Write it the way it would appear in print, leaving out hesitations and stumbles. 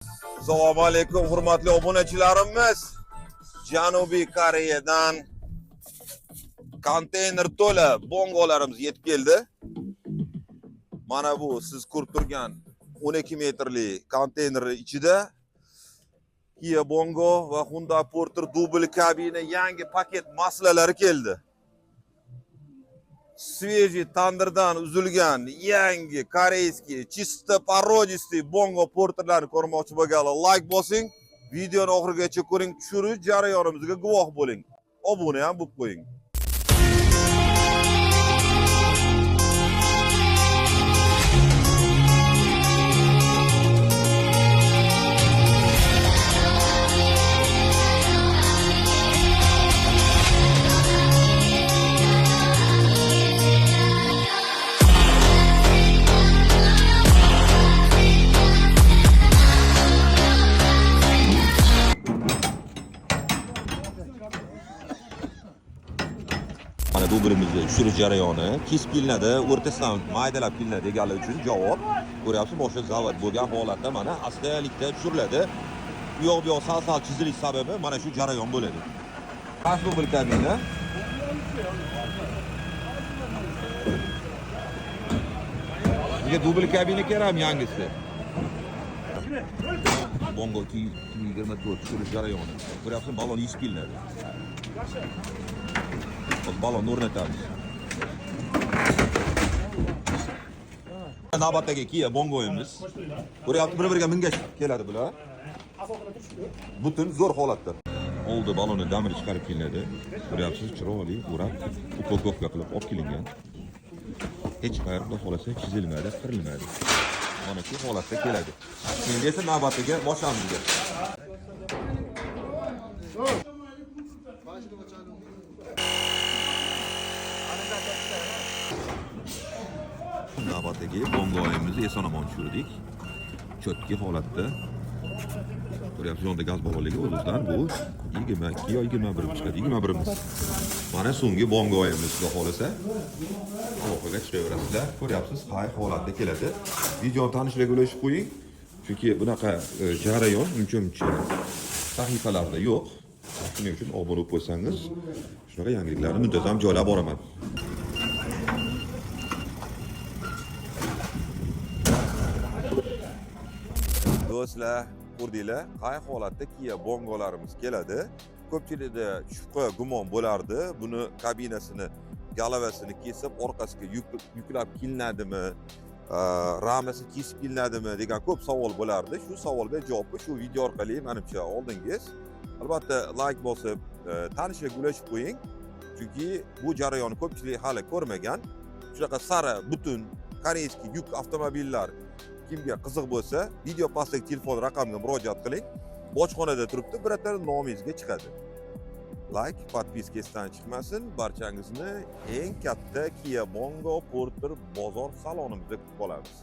Assalomu alaykum hurmatli obunachilarimiz. Janubiy Koreyadan konteyner to'la bongolarimiz yetib keldi. Mana bu siz ko'rib turgan 12 metrli konteyner ichida Kia Bongo va Hyundai Porter dubl kabina yangi paket masalalari keldi. Sveji tandirdan uzilgan yangi koreyskiy chista porodistiy Bongo Porterlarni ko'rmoqchi bo'lganlar like bosing, videoni oxirigacha ko'ring, tushirish jarayonimizga guvoh bo'ling. Obuna ham bo'lib qo'ying. Mana dublimizni tushirish jarayoni kes pilinadi, o'rtasidan maydalab pilinadi deganlar uchun javob. Ko'ryapsiz, boshqa zavod bo'lgan holatda mana astalikda tushiriladi. Bu yoq bu yoq sal chizilish sababi mana shu jarayon bo'ladi. Qaysi dubl kabina? Bizga dubl kabina kerak yangisi. Bongo 224 tushirish jarayoni. Ko'ryapsiz, balon yechib pilinadi. Balonni o'rnatamiz. Navbatdagi Kia Bongo'miz. Ko'ryapsiz, bir-biriga mingashib keladi bular. Butun zo'r holatda. Oldi balonni damir chiqarib kelinadi. Ko'ryapsiz, chiroyli o'rab, upokovka qilib olib kelingan. Hech qayerda xolasa chizilmadi, qirilmadi. Mana shu holatda keladi. Endi esa navbatdagi boshlamizga. Navbatdagi bongoyimizni eson-omon tushirdik. Cho'tki holatda. Ko'ryapsiz, yonda gaz ballonligi o'zidan bu 22 yo 21 chiqadi, 21miz. Mana so'nggi bongoyimiz xudo xolasa aloqaga chiqaverasizlar. Ko'ryapsiz, qay holatda keladi. Videoni tanishlarga ulashib qo'ying. Chunki bunaqa jarayon uncha sahifalarda yo'q. Shuning uchun obuna bo'lib qo'ysangiz, shunaqa yangiliklarni muntazam joylab boraman. Do'stlar, ko'rdinglar, qay holatda Kia Bongolarimiz keladi. Ko'pchilikda shubha gumon bo'lardi. Buni kabinasini, galavasini kesib, orqasiga yuklab kelinadimi, ramasi kesib kelinadimi degan ko'p savol bo'lardi. Shu savolga javobni shu video orqali menimcha oldingiz. Albatta like bosib, tanishlarga ulashib qo'ying. Chunki bu jarayonni ko'pchilik hali ko'rmagan. Shunaqa sara butun koreyskiy yuk avtomobillar kimga qiziq bo'lsa, video pastdagi telefon raqamiga murojaat qiling. Bojxonada turibdi, birato'la nomingizga chiqadi. Like, podpiskasidan chiqmasin. Barchangizni eng katta Kia Bongo Porter bozor salonimizda kutib qolamiz.